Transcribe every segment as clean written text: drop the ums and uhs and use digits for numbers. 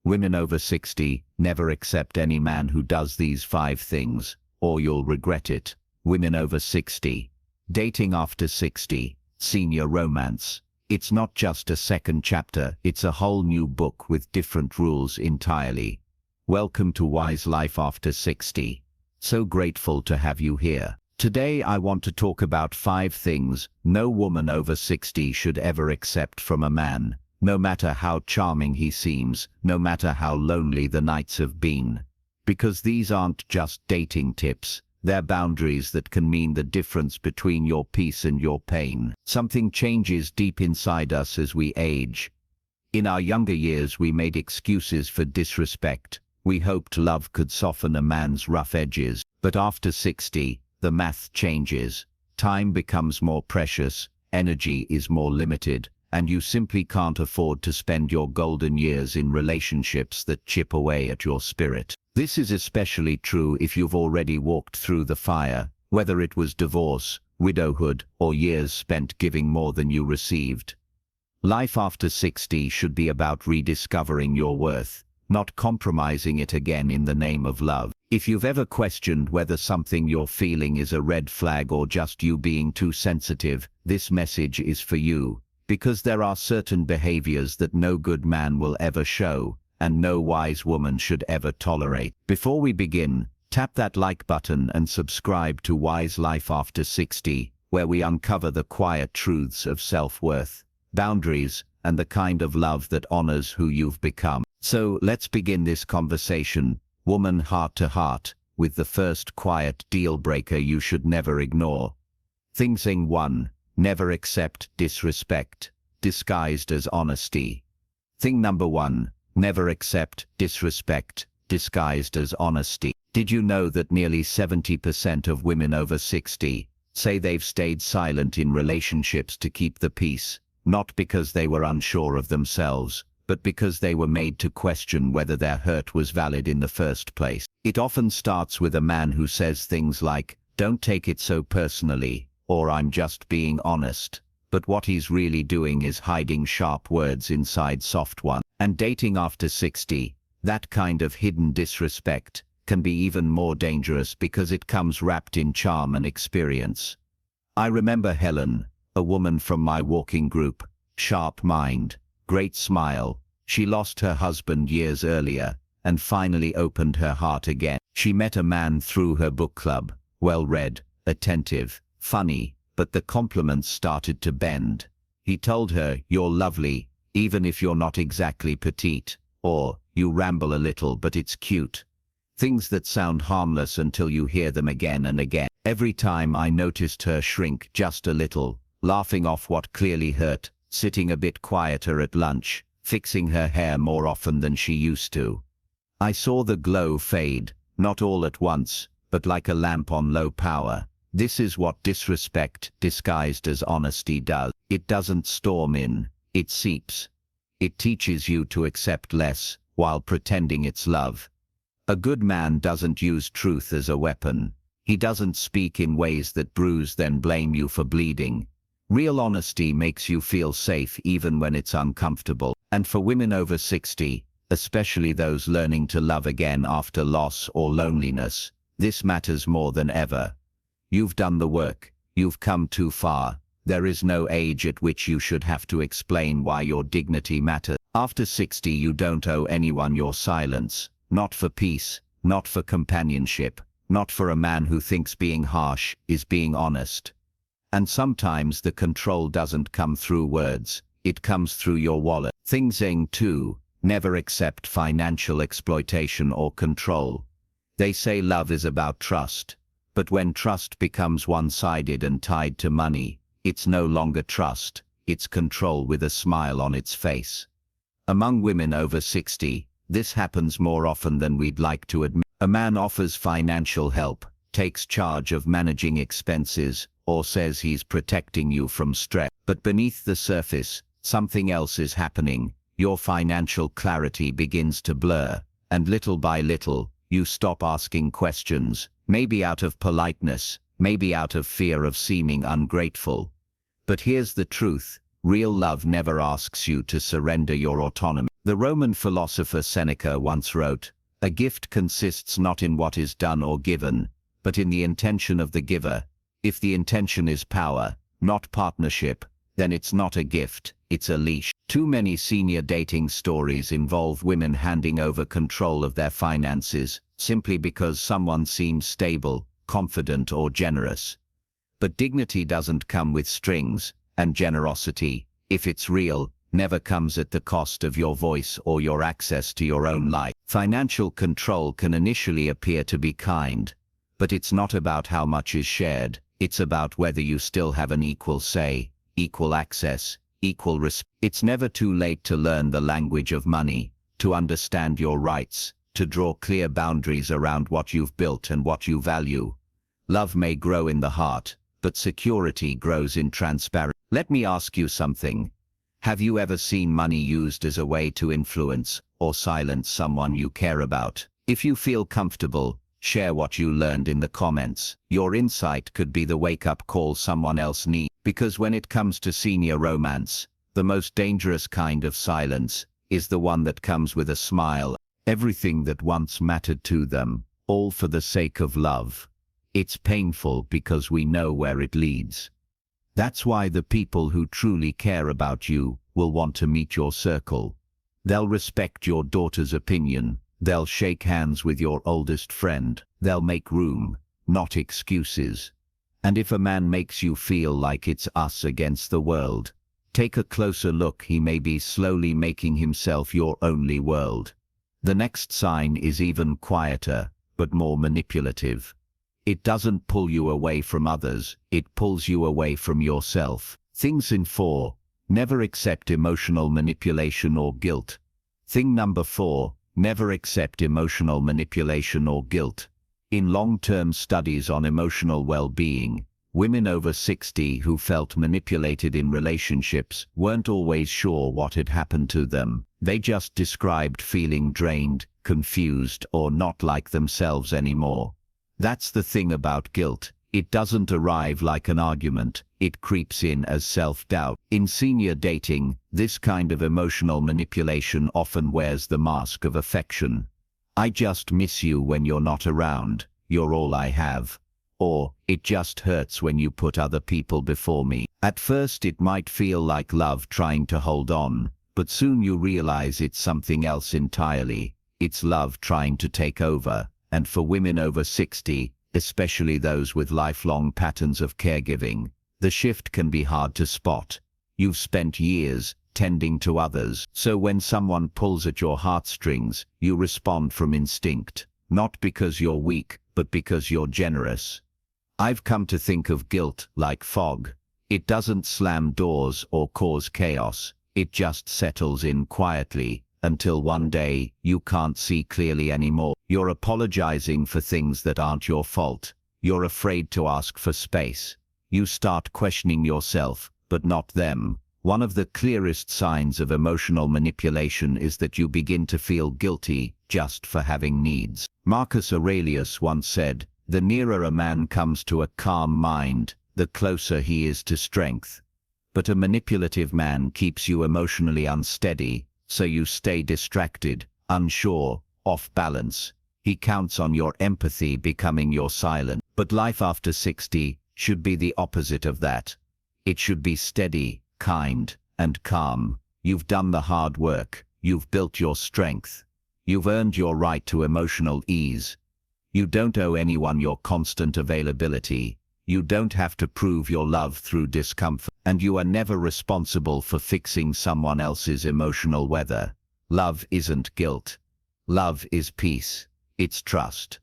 Women over 60, never accept any man who does these 5 things, or you'll regret it. Women over 60. Dating after 60. Senior romance. It's not just a second chapter, it's a whole new book with different rules entirely. Welcome to Wise Life After 60. So grateful to have you here. Today I want to talk about 5 things no woman over 60 should ever accept from a man, no matter how charming he seems, no matter how lonely the nights have been. Because these aren't just dating tips, they're boundaries that can mean the difference between your peace and your pain. Something changes deep inside us as we age. In our younger years we made excuses for disrespect. We hoped love could soften a man's rough edges. But after 60, the math changes. Time becomes more precious, energy is more limited, and you simply can't afford to spend your golden years in relationships that chip away at your spirit. This is especially true if you've already walked through the fire, whether it was divorce, widowhood, or years spent giving more than you received. Life after 60 should be about rediscovering your worth, not compromising it again in the name of love. If you've ever questioned whether something you're feeling is a red flag or just you being too sensitive, this message is for you, because there are certain behaviors that no good man will ever show, and no wise woman should ever tolerate. Before we begin, tap that like button and subscribe to Wise Life After 60, where we uncover the quiet truths of self-worth, boundaries, and the kind of love that honors who you've become. So let's begin this conversation, woman heart to heart, with the first quiet deal breaker you should never ignore. Thing 1. Never accept disrespect, disguised as honesty. Thing number 1. Never accept disrespect, disguised as honesty. Did you know that nearly 70% of women over 60 say they've stayed silent in relationships to keep the peace, not because they were unsure of themselves, but because they were made to question whether their hurt was valid in the first place? It often starts with a man who says things like, "Don't take it so personally," or "I'm just being honest." But what he's really doing is hiding sharp words inside soft ones. And dating after 60, that kind of hidden disrespect, can be even more dangerous because it comes wrapped in charm and experience. I remember Helen, a woman from my walking group, sharp mind, great smile. She lost her husband years earlier, and finally opened her heart again. She met a man through her book club, well-read, attentive, funny, but the compliments started to bend. He told her, "You're lovely, even if you're not exactly petite," or "You ramble a little but it's cute." Things that sound harmless until you hear them again and again. Every time I noticed her shrink just a little, laughing off what clearly hurt, sitting a bit quieter at lunch, fixing her hair more often than she used to. I saw the glow fade, not all at once, but like a lamp on low power. This is what disrespect disguised as honesty does. It doesn't storm in, it seeps. It teaches you to accept less, while pretending it's love. A good man doesn't use truth as a weapon. He doesn't speak in ways that bruise then blame you for bleeding. Real honesty makes you feel safe even when it's uncomfortable. And for women over 60, especially those learning to love again after loss or loneliness, this matters more than ever. You've done the work. You've come too far. There is no age at which you should have to explain why your dignity matters. After 60, you don't owe anyone your silence. Not for peace, not for companionship, not for a man who thinks being harsh is being honest. And sometimes the control doesn't come through words, it comes through your wallet. Thing 2. Never accept financial exploitation or control. They say love is about trust, but when trust becomes one-sided and tied to money, it's no longer trust, it's control with a smile on its face. Among women over 60, this happens more often than we'd like to admit. A man offers financial help, takes charge of managing expenses, or says he's protecting you from stress. But beneath the surface, something else is happening. Your financial clarity begins to blur, and little by little, you stop asking questions, maybe out of politeness, maybe out of fear of seeming ungrateful. But here's the truth, real love never asks you to surrender your autonomy. The Roman philosopher Seneca once wrote, "A gift consists not in what is done or given, but in the intention of the giver. If the intention is power, not partnership, then it's not a gift, it's a leash." Too many senior dating stories involve women handing over control of their finances simply because someone seems stable, confident, or generous. But dignity doesn't come with strings, and generosity, if it's real, never comes at the cost of your voice or your access to your own life. Financial control can initially appear to be kind, but it's not about how much is shared, it's about whether you still have an equal say, equal access, equal respect. It's never too late to learn the language of money, to understand your rights, to draw clear boundaries around what you've built and what you value. Love may grow in the heart, but security grows in transparency. Let me ask you something. Have you ever seen money used as a way to influence or silence someone you care about? If you feel comfortable, share what you learned in the comments. Your insight could be the wake-up call someone else needs. Because when it comes to senior romance, the most dangerous kind of silence is the one that comes with a smile. Everything that once mattered to them, all for the sake of love. It's painful because we know where it leads. That's why the people who truly care about you will want to meet your circle. They'll respect your daughter's opinion. They'll shake hands with your oldest friend. They'll make room, not excuses. And if a man makes you feel like it's us against the world, take a closer look. He may be slowly making himself your only world. The next sign is even quieter, but more manipulative. It doesn't pull you away from others, it pulls you away from yourself. Things in 4. Never accept emotional manipulation or guilt. Thing number 4. Never accept emotional manipulation or guilt. In long-term studies on emotional well-being, women over 60 who felt manipulated in relationships weren't always sure what had happened to them. They just described feeling drained, confused, or not like themselves anymore. That's the thing about guilt. It doesn't arrive like an argument, it creeps in as self-doubt. In senior dating, this kind of emotional manipulation often wears the mask of affection. "I just miss you when you're not around, you're all I have." Or, "It just hurts when you put other people before me." At first it might feel like love trying to hold on, but soon you realize it's something else entirely. It's love trying to take over. And for women over 60, especially those with lifelong patterns of caregiving, the shift can be hard to spot. You've spent years tending to others, so when someone pulls at your heartstrings, you respond from instinct, not because you're weak, but because you're generous. I've come to think of guilt like fog. It doesn't slam doors or cause chaos, it just settles in quietly, until one day, you can't see clearly anymore. You're apologizing for things that aren't your fault. You're afraid to ask for space. You start questioning yourself, but not them. One of the clearest signs of emotional manipulation is that you begin to feel guilty just for having needs. Marcus Aurelius once said, "The nearer a man comes to a calm mind, the closer he is to strength." But a manipulative man keeps you emotionally unsteady, so you stay distracted, unsure, off balance. He counts on your empathy becoming your silence. But life after 60 should be the opposite of that. It should be steady, kind, and calm. You've done the hard work. You've built your strength. You've earned your right to emotional ease. You don't owe anyone your constant availability. You don't have to prove your love through discomfort. And you are never responsible for fixing someone else's emotional weather. Love isn't guilt. Love is peace. It's trust.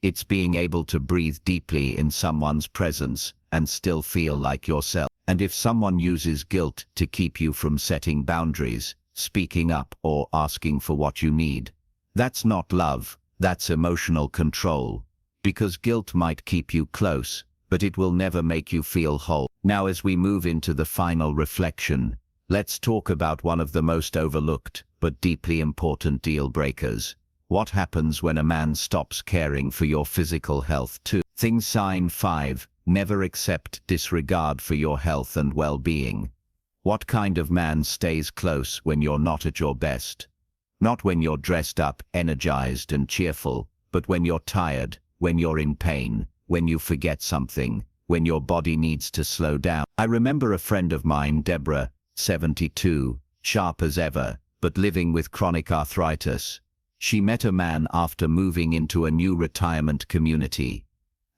It's being able to breathe deeply in someone's presence and still feel like yourself. And if someone uses guilt to keep you from setting boundaries, speaking up, or asking for what you need, that's not love, that's emotional control. Because guilt might keep you close, but it will never make you feel whole. Now, as we move into the final reflection, let's talk about one of the most overlooked but deeply important deal breakers. What happens when a man stops caring for your physical health too? Sign 5. Never accept disregard for your health and well-being. What kind of man stays close when you're not at your best? Not when you're dressed up, energized and cheerful, but when you're tired, when you're in pain, when you forget something, when your body needs to slow down. I remember a friend of mine, Deborah, 72, sharp as ever, but living with chronic arthritis. She met a man after moving into a new retirement community.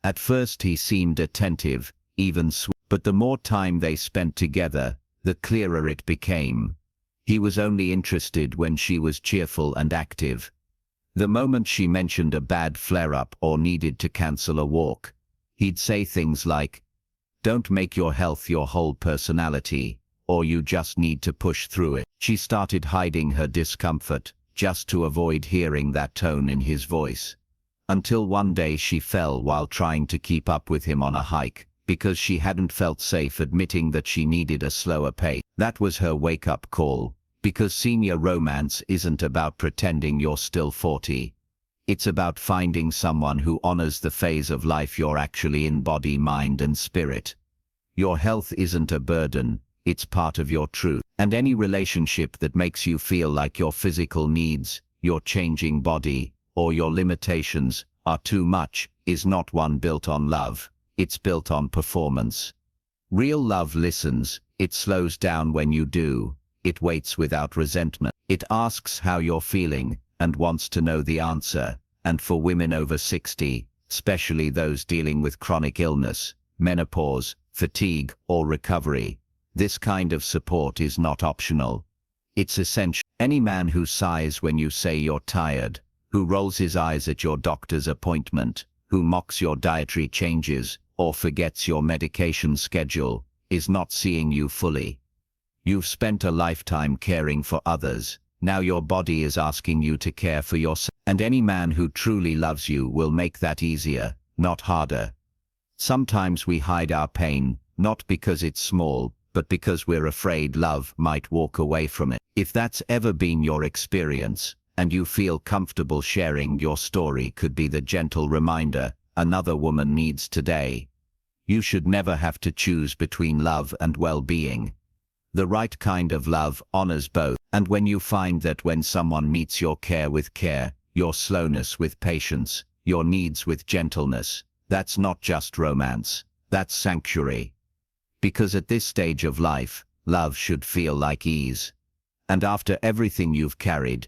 At first he seemed attentive, even sweet, but the more time they spent together, the clearer it became. He was only interested when she was cheerful and active. The moment she mentioned a bad flare-up or needed to cancel a walk, he'd say things like, "Don't make your health your whole personality, or you just need to push through it." She started hiding her discomfort, just to avoid hearing that tone in his voice. Until one day she fell while trying to keep up with him on a hike, because she hadn't felt safe admitting that she needed a slower pace. That was her wake-up call, because senior romance isn't about pretending you're still 40. It's about finding someone who honors the phase of life you're actually in, body, mind and spirit. Your health isn't a burden, it's part of your truth. And any relationship that makes you feel like your physical needs, your changing body, or your limitations are too much, is not one built on love. It's built on performance. Real love listens, it slows down when you do, it waits without resentment. It asks how you're feeling, and wants to know the answer. And for women over 60, especially those dealing with chronic illness, menopause, fatigue, or recovery, this kind of support is not optional. It's essential. Any man who sighs when you say you're tired, who rolls his eyes at your doctor's appointment, who mocks your dietary changes, or forgets your medication schedule, is not seeing you fully. You've spent a lifetime caring for others. Now your body is asking you to care for yourself. And any man who truly loves you will make that easier, not harder. Sometimes we hide our pain, not because it's small, but because we're afraid love might walk away from it. If that's ever been your experience, and you feel comfortable sharing, your story could be the gentle reminder another woman needs today. You should never have to choose between love and well-being. The right kind of love honors both. And when you find that when someone meets your care with care, your slowness with patience, your needs with gentleness, that's not just romance, that's sanctuary. Because at this stage of life, love should feel like ease. And after everything you've carried,